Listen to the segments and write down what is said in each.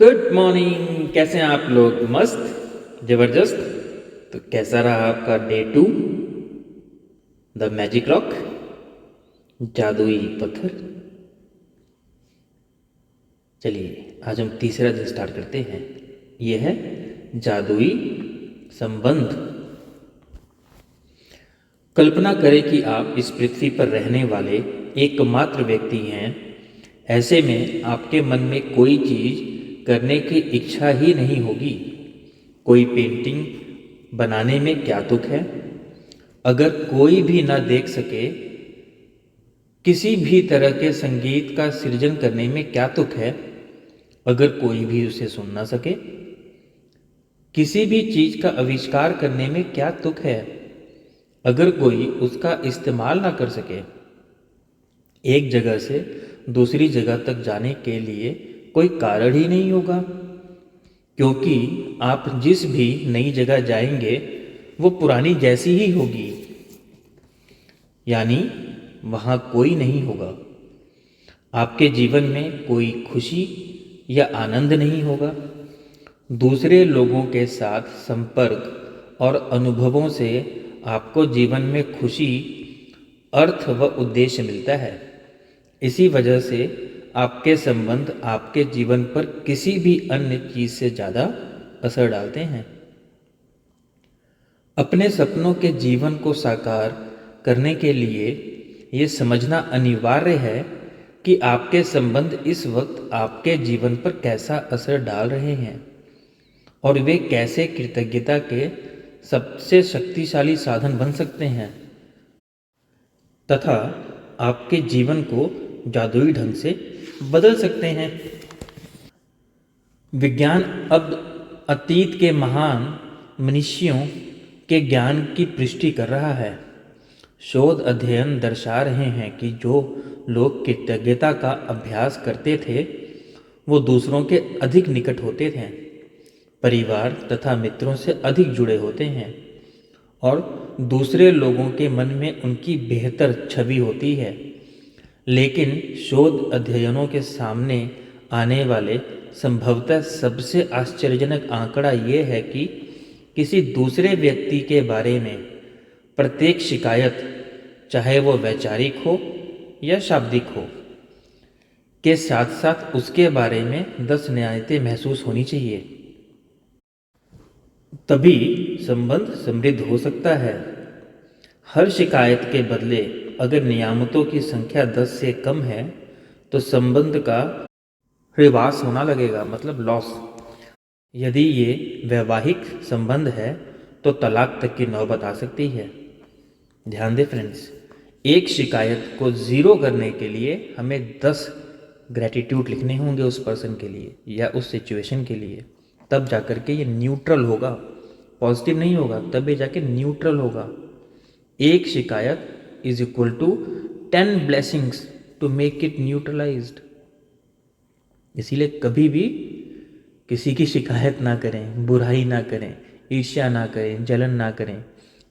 Good morning. कैसे हैं आप लोग? मस्त, जबरदस्त। तो कैसा रहा आपका डे 2? द मैजिक रॉक, जादुई पत्थर। चलिए आज हम तीसरा दिन स्टार्ट करते हैं। यह है जादुई संबंध। कल्पना करें कि आप इस पृथ्वी पर रहने वाले एकमात्र व्यक्ति हैं। ऐसे में आपके मन में कोई चीज़ करने की इच्छा ही नहीं होगी। कोई पेंटिंग बनाने में क्या तुक है? अगर कोई भी ना देख सके, किसी भी तरह के संगीत का सृजन करने में क्या तुक है? अगर कोई भी उसे सुन ना सके, किसी भी चीज़ का आविष्कार करने में क्या तुक है? अगर कोई उसका इस्तेमाल ना कर सके। एक जगह से दूसरी जगह तक जाने के लिए कोई कारण ही नहीं होगा, क्योंकि आप जिस भी नई जगह जाएंगे वो पुरानी जैसी ही होगी, यानी वहाँ कोई नहीं होगा। आपके जीवन में कोई खुशी या आनंद नहीं होगा। दूसरे लोगों के साथ संपर्क और अनुभवों से आपको जीवन में खुशी, अर्थ व उद्देश्य मिलता है। इसी वजह से आपके संबंध आपके जीवन पर किसी भी अन्य चीज़ से ज़्यादा असर डालते हैं। अपने सपनों के जीवन को साकार करने के लिए ये समझना अनिवार्य है कि आपके संबंध इस वक्त आपके जीवन पर कैसा असर डाल रहे हैं और वे कैसे कृतज्ञता के सबसे शक्तिशाली साधन बन सकते हैं तथा आपके जीवन को जादुई ढंग से बदल सकते हैं। विज्ञान अब अतीत के महान मनुष्यों के ज्ञान की पुष्टि कर रहा है। शोध अध्ययन दर्शा रहे हैं कि जो लोग कृतज्ञता का अभ्यास करते थे वो दूसरों के अधिक निकट होते थे, परिवार तथा मित्रों से अधिक जुड़े होते हैं और दूसरे लोगों के मन में उनकी बेहतर छवि होती है। लेकिन शोध अध्ययनों के सामने आने वाले संभवतः सबसे आश्चर्यजनक आंकड़ा ये है कि किसी दूसरे व्यक्ति के बारे में प्रत्येक शिकायत, चाहे वो वैचारिक हो या शाब्दिक हो, के साथ साथ उसके बारे में 10 न्यायतें महसूस होनी चाहिए। तभी संबंध समृद्ध हो सकता है। हर शिकायत के बदले अगर नियामतों की संख्या 10 से कम है तो संबंध का रिवास होना लगेगा, मतलब लॉस। यदि ये वैवाहिक संबंध है तो तलाक तक की नौबत आ सकती है। ध्यान दें फ्रेंड्स, एक शिकायत को ज़ीरो करने के लिए हमें 10 ग्रैटिट्यूड लिखने होंगे उस पर्सन के लिए या उस सिचुएशन के लिए, तब जाकर के ये न्यूट्रल होगा। पॉजिटिव नहीं होगा, तब ये जाके न्यूट्रल होगा। एक शिकायत is equal to 10 blessings to make it neutralized. इसीलिए कभी भी किसी की शिकायत ना करें, बुराई ना करें, ईर्ष्या ना करें, जलन ना करें,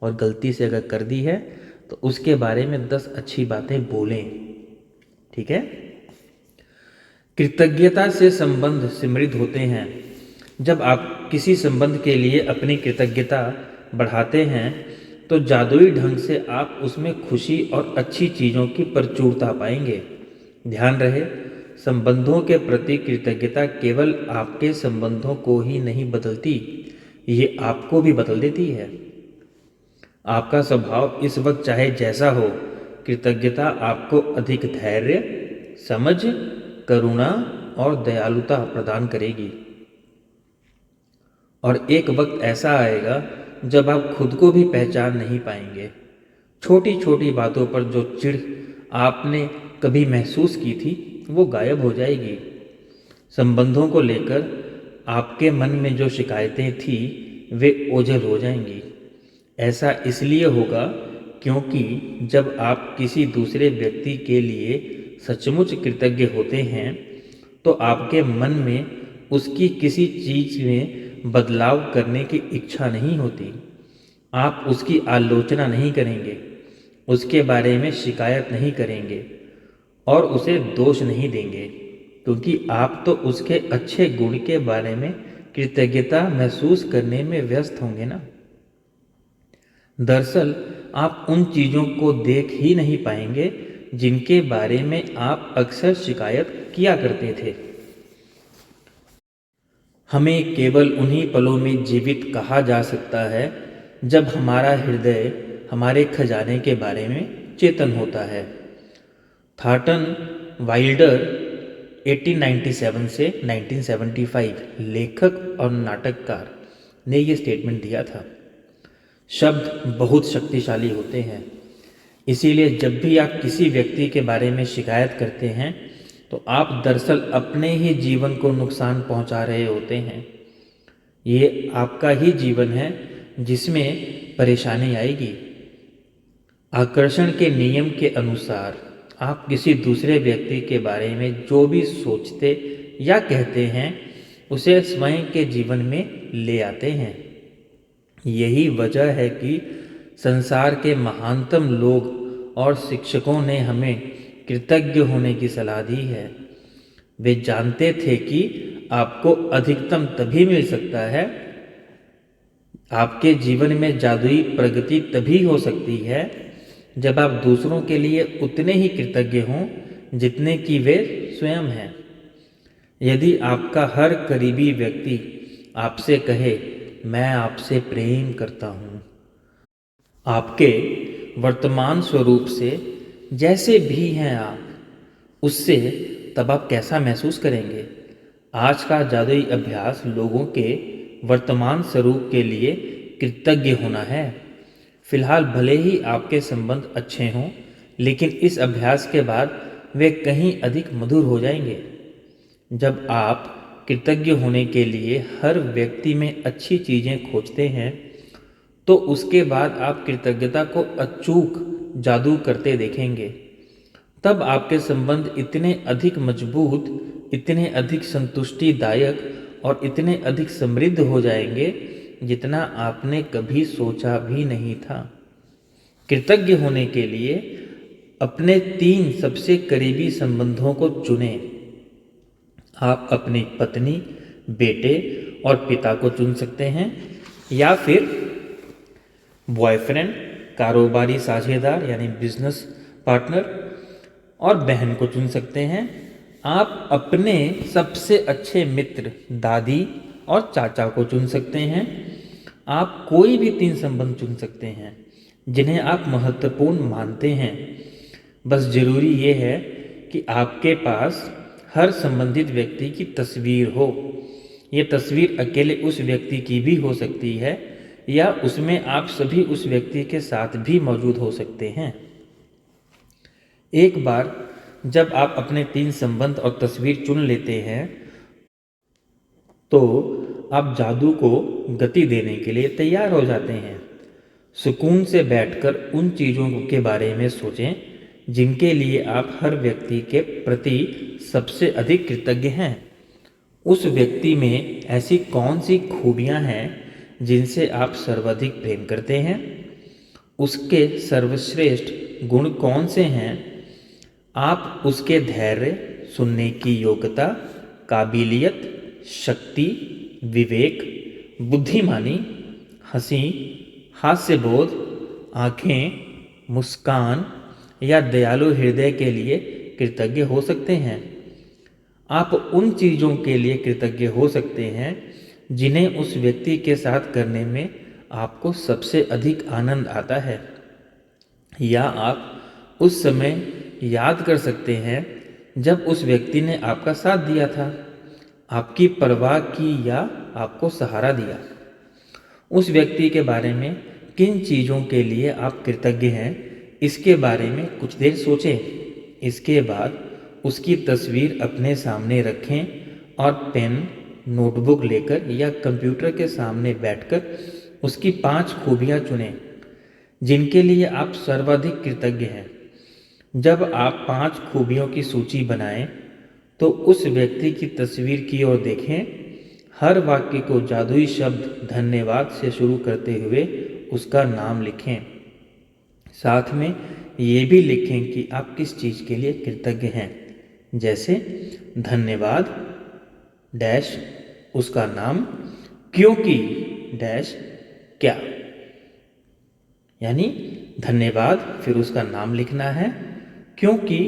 और गलती से अगर कर दी है तो उसके बारे में 10 अच्छी बातें बोलें। ठीक है? कृतज्ञता से संबंध समृद्ध होते हैं। जब आप किसी संबंध के लिए अपनी कृतज्ञता बढ़ाते हैं तो जादुई ढंग से आप उसमें खुशी और अच्छी चीज़ों की प्रचुरता पाएंगे। ध्यान रहे, संबंधों के प्रति कृतज्ञता केवल आपके संबंधों को ही नहीं बदलती, ये आपको भी बदल देती है। आपका स्वभाव इस वक्त चाहे जैसा हो, कृतज्ञता आपको अधिक धैर्य, समझ, करुणा और दयालुता प्रदान करेगी। और एक वक्त ऐसा आएगा जब आप खुद को भी पहचान नहीं पाएंगे। छोटी छोटी बातों पर जो चिढ़ आपने कभी महसूस की थी वो गायब हो जाएगी। संबंधों को लेकर आपके मन में जो शिकायतें थी वे ओझल हो जाएंगी। ऐसा इसलिए होगा क्योंकि जब आप किसी दूसरे व्यक्ति के लिए सचमुच कृतज्ञ होते हैं तो आपके मन में उसकी किसी चीज़ में बदलाव करने की इच्छा नहीं होती। आप उसकी आलोचना नहीं करेंगे, उसके बारे में शिकायत नहीं करेंगे और उसे दोष नहीं देंगे। क्योंकि आप तो उसके अच्छे गुण के बारे में कृतज्ञता महसूस करने में व्यस्त होंगे ना। दरअसल आप उन चीज़ों को देख ही नहीं पाएंगे जिनके बारे में आप अक्सर शिकायत किया करते थे। हमें केवल उन्हीं पलों में जीवित कहा जा सकता है जब हमारा हृदय हमारे खजाने के बारे में चेतन होता है। थॉर्नटन वाइल्डर 1897 से 1975 लेखक और नाटककार ने ये स्टेटमेंट दिया था। शब्द बहुत शक्तिशाली होते हैं, इसीलिए जब भी आप किसी व्यक्ति के बारे में शिकायत करते हैं तो आप दरअसल अपने ही जीवन को नुकसान पहुंचा रहे होते हैं। ये आपका ही जीवन है जिसमें परेशानी आएगी। आकर्षण के नियम के अनुसार आप किसी दूसरे व्यक्ति के बारे में जो भी सोचते या कहते हैं उसे स्वयं के जीवन में ले आते हैं। यही वजह है कि संसार के महानतम लोग और शिक्षकों ने हमें कृतज्ञ होने की सलाह दी है। वे जानते थे कि आपको अधिकतम तभी मिल सकता है, आपके जीवन में जादुई प्रगति तभी हो सकती है जब आप दूसरों के लिए उतने ही कृतज्ञ हों जितने कि वे स्वयं हैं। यदि आपका हर करीबी व्यक्ति आपसे कहे मैं आपसे प्रेम करता हूँ, आपके वर्तमान स्वरूप से जैसे भी हैं आप उससे, तब आप कैसा महसूस करेंगे? आज का जादुई अभ्यास लोगों के वर्तमान स्वरूप के लिए कृतज्ञ होना है। फिलहाल भले ही आपके संबंध अच्छे हों, लेकिन इस अभ्यास के बाद वे कहीं अधिक मधुर हो जाएंगे। जब आप कृतज्ञ होने के लिए हर व्यक्ति में अच्छी चीज़ें खोजते हैं तो उसके बाद आप कृतज्ञता को अचूक जादू करते देखेंगे। तब आपके संबंध इतने अधिक मजबूत, इतने अधिक संतुष्टिदायक और इतने अधिक समृद्ध हो जाएंगे जितना आपने कभी सोचा भी नहीं था। कृतज्ञ होने के लिए अपने 3 सबसे करीबी संबंधों को चुनें। आप अपनी पत्नी, बेटे और पिता को चुन सकते हैं, या फिर बॉयफ्रेंड, कारोबारी साझेदार यानी बिजनेस पार्टनर और बहन को चुन सकते हैं। आप अपने सबसे अच्छे मित्र, दादी और चाचा को चुन सकते हैं। आप कोई भी 3 संबंध चुन सकते हैं जिन्हें आप महत्वपूर्ण मानते हैं। बस जरूरी ये है कि आपके पास हर संबंधित व्यक्ति की तस्वीर हो। ये तस्वीर अकेले उस व्यक्ति की भी हो सकती है या उसमें आप सभी उस व्यक्ति के साथ भी मौजूद हो सकते हैं। एक बार जब आप अपने 3 संबंध और तस्वीर चुन लेते हैं तो आप जादू को गति देने के लिए तैयार हो जाते हैं। सुकून से बैठकर उन चीज़ों के बारे में सोचें जिनके लिए आप हर व्यक्ति के प्रति सबसे अधिक कृतज्ञ हैं। उस व्यक्ति में ऐसी कौन सी खूबियां हैं जिनसे आप सर्वाधिक प्रेम करते हैं? उसके सर्वश्रेष्ठ गुण कौन से हैं? आप उसके धैर्य, सुनने की योग्यता, काबिलियत, शक्ति, विवेक, बुद्धिमानी, हंसी, हास्यबोध, आँखें, मुस्कान या दयालु हृदय के लिए कृतज्ञ हो सकते हैं। आप उन चीज़ों के लिए कृतज्ञ हो सकते हैं जिन्हें उस व्यक्ति के साथ करने में आपको सबसे अधिक आनंद आता है, या आप उस समय याद कर सकते हैं जब उस व्यक्ति ने आपका साथ दिया था, आपकी परवाह की या आपको सहारा दिया। उस व्यक्ति के बारे में किन चीज़ों के लिए आप कृतज्ञ हैं, इसके बारे में कुछ देर सोचें। इसके बाद उसकी तस्वीर अपने सामने रखें और पेन, नोटबुक लेकर या कंप्यूटर के सामने बैठकर उसकी 5 खूबियाँ चुनें जिनके लिए आप सर्वाधिक कृतज्ञ हैं। जब आप 5 खूबियों की सूची बनाएं तो उस व्यक्ति की तस्वीर की ओर देखें। हर वाक्य को जादुई शब्द धन्यवाद से शुरू करते हुए उसका नाम लिखें। साथ में ये भी लिखें कि आप किस चीज़ के लिए कृतज्ञ हैं, जैसे धन्यवाद डैश उसका नाम, क्योंकि डैश क्या। यानी धन्यवाद फिर उसका नाम लिखना है, क्योंकि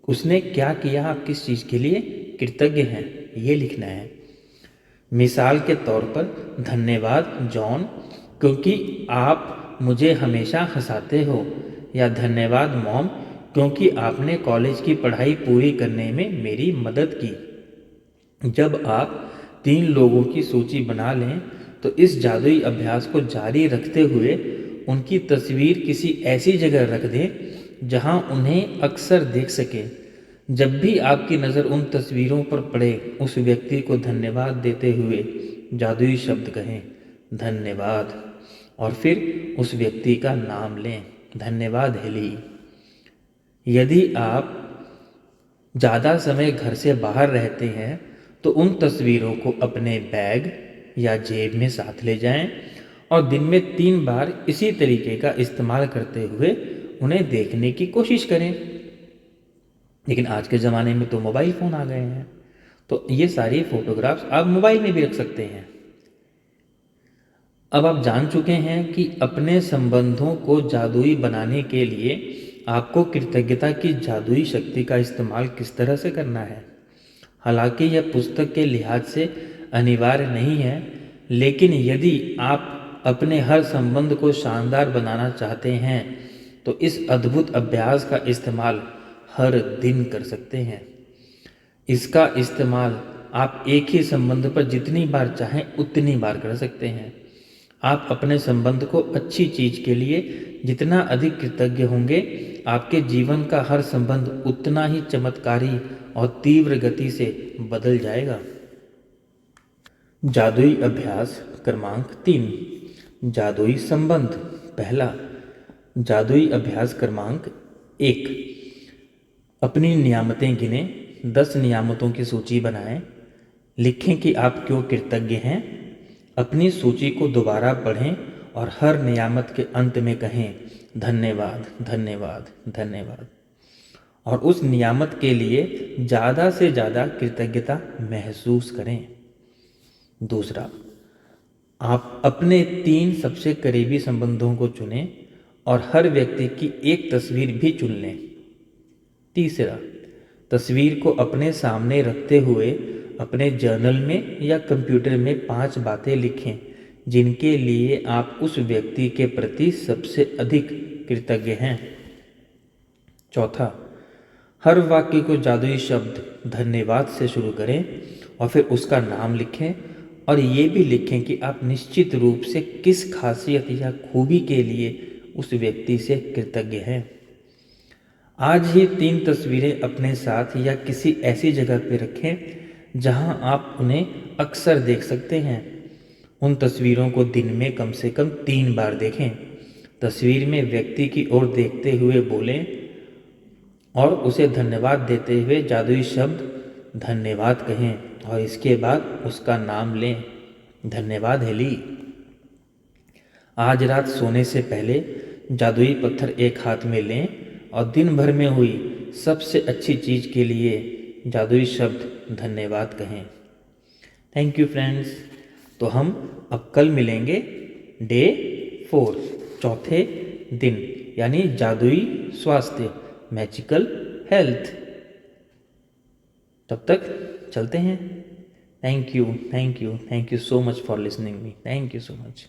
उसने क्या किया, आप किस चीज़ के लिए कृतज्ञ हैं ये लिखना है। मिसाल के तौर पर धन्यवाद जॉन, क्योंकि आप मुझे हमेशा हंसाते हो, या धन्यवाद मॉम, क्योंकि आपने कॉलेज की पढ़ाई पूरी करने में मेरी मदद की। जब आप 3 लोगों की सूची बना लें तो इस जादुई अभ्यास को जारी रखते हुए उनकी तस्वीर किसी ऐसी जगह रख दें जहां उन्हें अक्सर देख सकें। जब भी आपकी नज़र उन तस्वीरों पर पड़े, उस व्यक्ति को धन्यवाद देते हुए जादुई शब्द कहें, धन्यवाद, और फिर उस व्यक्ति का नाम लें, धन्यवाद हेली। यदि आप ज़्यादा समय घर से बाहर रहते हैं तो उन तस्वीरों को अपने बैग या जेब में साथ ले जाएं और दिन में 3 बार इसी तरीके का इस्तेमाल करते हुए उन्हें देखने की कोशिश करें। लेकिन आज के ज़माने में तो मोबाइल फ़ोन आ गए हैं, तो ये सारी फ़ोटोग्राफ्स आप मोबाइल में भी रख सकते हैं। अब आप जान चुके हैं कि अपने संबंधों को जादुई बनाने के लिए आपको कृतज्ञता की जादुई शक्ति का इस्तेमाल किस तरह से करना है। हालांकि यह पुस्तक के लिहाज से अनिवार्य नहीं है, लेकिन यदि आप अपने हर संबंध को शानदार बनाना चाहते हैं तो इस अद्भुत अभ्यास का इस्तेमाल हर दिन कर सकते हैं। इसका इस्तेमाल आप एक ही संबंध पर जितनी बार चाहें उतनी बार कर सकते हैं। आप अपने संबंध को अच्छी चीज़ के लिए जितना अधिक कृतज्ञ होंगे, आपके जीवन का हर संबंध उतना ही चमत्कारी और तीव्र गति से बदल जाएगा। जादुई अभ्यास क्रमांक 3, जादुई संबंध। पहला, जादुई अभ्यास क्रमांक 1, अपनी नियामतें गिनें। 10 नियामतों की सूची बनाएं। लिखें कि आप क्यों कृतज्ञ हैं। अपनी सूची को दोबारा पढ़ें और हर नियामत के अंत में कहें, धन्यवाद धन्यवाद धन्यवाद, और उस नियामत के लिए ज़्यादा से ज़्यादा कृतज्ञता महसूस करें। दूसरा, आप अपने 3 सबसे करीबी संबंधों को चुनें और हर व्यक्ति की एक तस्वीर भी चुन लें। तीसरा, तस्वीर को अपने सामने रखते हुए अपने जर्नल में या कंप्यूटर में 5 बातें लिखें जिनके लिए आप उस व्यक्ति के प्रति सबसे अधिक कृतज्ञ हैं। चौथा, हर वाक्य को जादुई शब्द धन्यवाद से शुरू करें और फिर उसका नाम लिखें, और ये भी लिखें कि आप निश्चित रूप से किस खासियत या खूबी के लिए उस व्यक्ति से कृतज्ञ हैं। आज ही 3 तस्वीरें अपने साथ या किसी ऐसी जगह पर रखें जहां आप उन्हें अक्सर देख सकते हैं। उन तस्वीरों को दिन में कम से कम 3 बार देखें। तस्वीर में व्यक्ति की ओर देखते हुए बोलें और उसे धन्यवाद देते हुए जादुई शब्द धन्यवाद कहें और इसके बाद उसका नाम लें, धन्यवाद हेली। आज रात सोने से पहले जादुई पत्थर एक हाथ में लें और दिन भर में हुई सबसे अच्छी चीज़ के लिए जादुई शब्द धन्यवाद कहें। Thank you friends. तो हम अब कल मिलेंगे डे 4, चौथे दिन, यानी जादुई स्वास्थ्य, मैजिकल हेल्थ। तब तक चलते हैं। Thank you so much for listening me. Thank you so much.